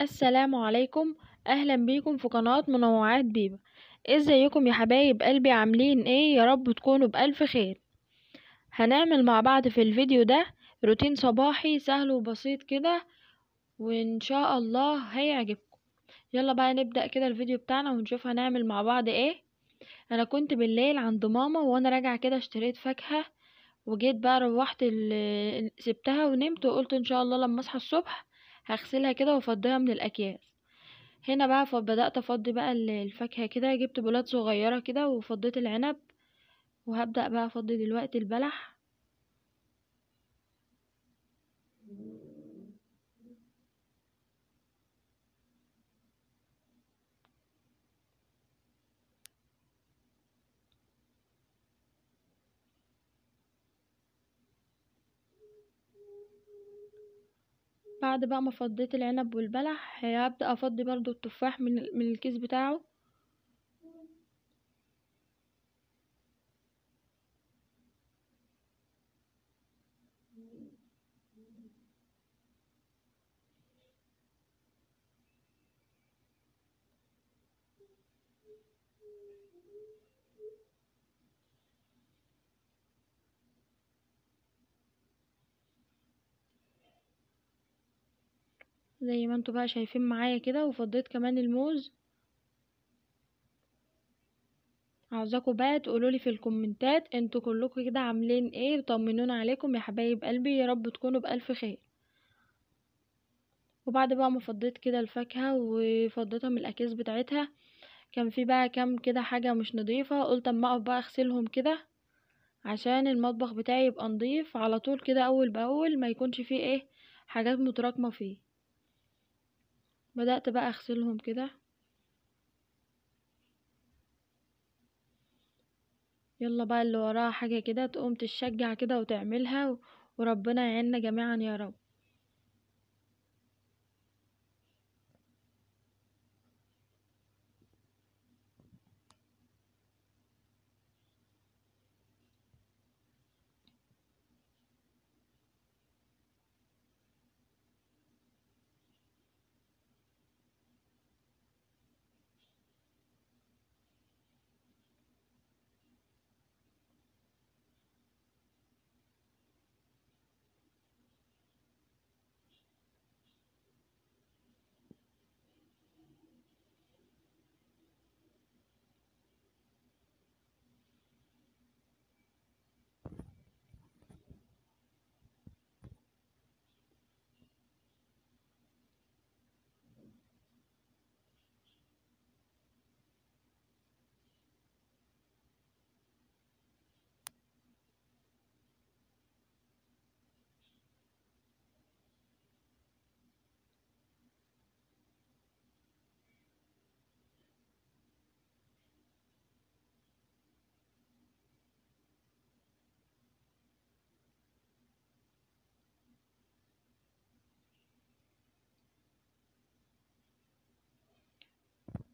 السلام عليكم. اهلا بيكم في قناة منوعات بيبة. ازيكم يا حبايب قلبي؟ عاملين ايه؟ يا رب تكونوا بألف خير. هنعمل مع بعض في الفيديو ده روتين صباحي سهل وبسيط كده، وان شاء الله هيعجبكم. يلا بقى نبدأ كده الفيديو بتاعنا ونشوف هنعمل مع بعض ايه. انا كنت بالليل عند ماما وانا راجعة كده اشتريت فاكهة، وجيت بقى روحت سبتها ونمت، وقلت ان شاء الله لما اصحى الصبح هغسلها كده وافضيها من الاكياس. هنا بقى بدأت افضي بقى الفاكهة كده، جبت بولات صغيرة كده وفضيت العنب، وهبدأ بقى افضي دلوقتي البلح. بعد بقى ما فضيت العنب والبلح هبدأ افضي برضو التفاح من الكيس بتاعه. زي ما انتوا بقى شايفين معايا كده، وفضيت كمان الموز. عاوزاكم بقى تقولولي في الكومنتات انتوا كلكم كده عاملين ايه، وطمنونا عليكم يا حبايب قلبي، يا رب تكونوا بألف خير. وبعد بقى ما فضيت كده الفاكهة وفضيتها من الأكياس بتاعتها، كان في بقى كام كده حاجة مش نظيفة، قلت اما اقف بقى اغسلهم كده عشان المطبخ بتاعي يبقى نضيف على طول كده اول باول، ما يكونش فيه ايه حاجات متراكمة فيه. بدأت بقى اغسلهم كده. يلا بقى اللي وراها حاجة كده تقوم تشجع كده وتعملها وربنا يعيننا جميعا يا رب.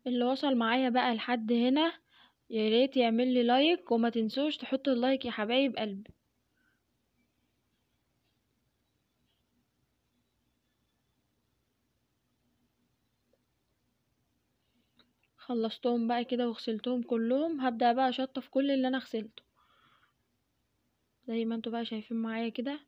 اللي وصل معايا بقى لحد هنا يا ريت يعمل لي لايك، وما تنسوش تحطوا اللايك يا حبايب قلبي. خلصتهم بقى كده وغسلتهم كلهم، هبدأ بقى اشطف كل اللي انا غسلته زي ما انتوا بقى شايفين معايا كده.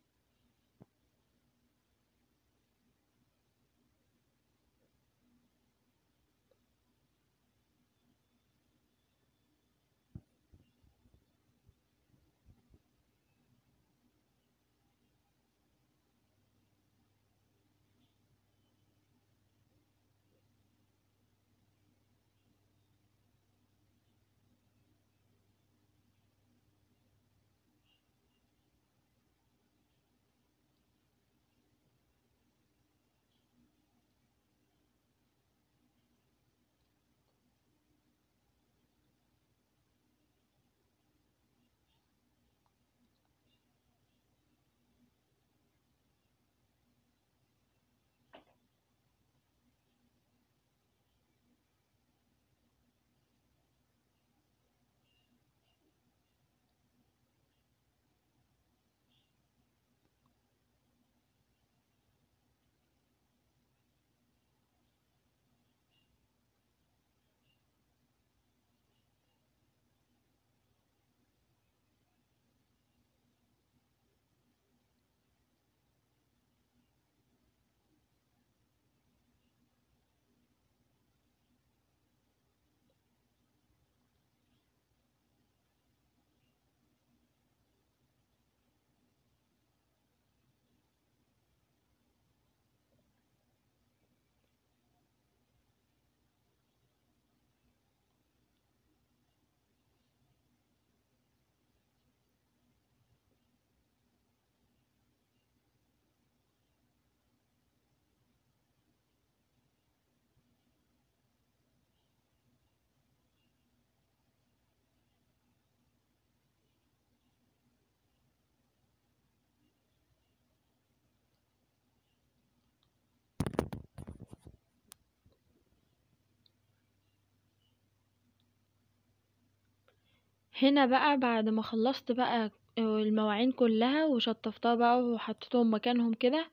هنا بقى بعد ما خلصت بقى المواعين كلها وشطفتها بقى وحطيتهم مكانهم كده،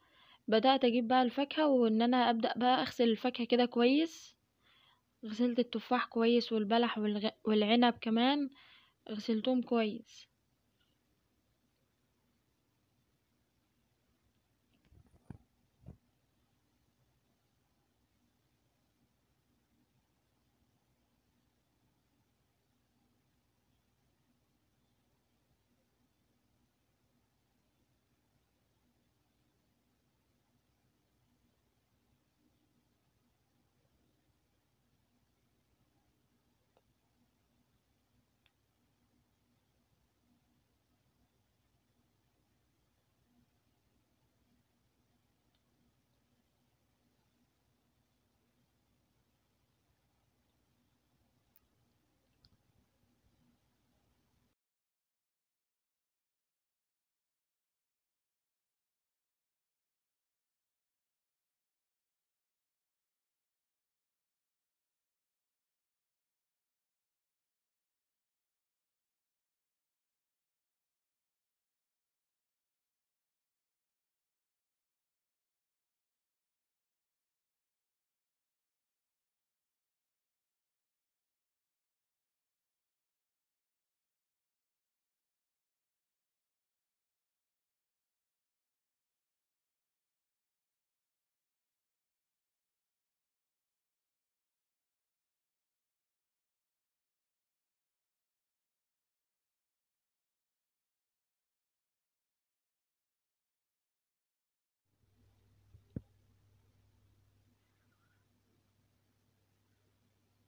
بدأت اجيب بقى الفاكهة وان انا ابدأ بقى اغسل الفاكهة كده كويس. غسلت التفاح كويس والبلح والعنب كمان غسلتهم كويس.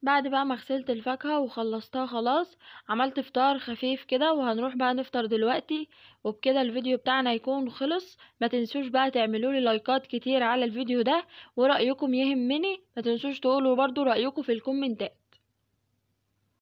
بعد بقى ما غسلت الفاكهة وخلصتها خلاص، عملت فطار خفيف كده وهنروح بقى نفطر دلوقتي. وبكده الفيديو بتاعنا يكون خلص. ما تنسوش بقى تعملوا لي لايكات كتير على الفيديو ده، ورأيكم يهمني. ما تنسوش تقولوا برضو رأيكم في الكومنتات.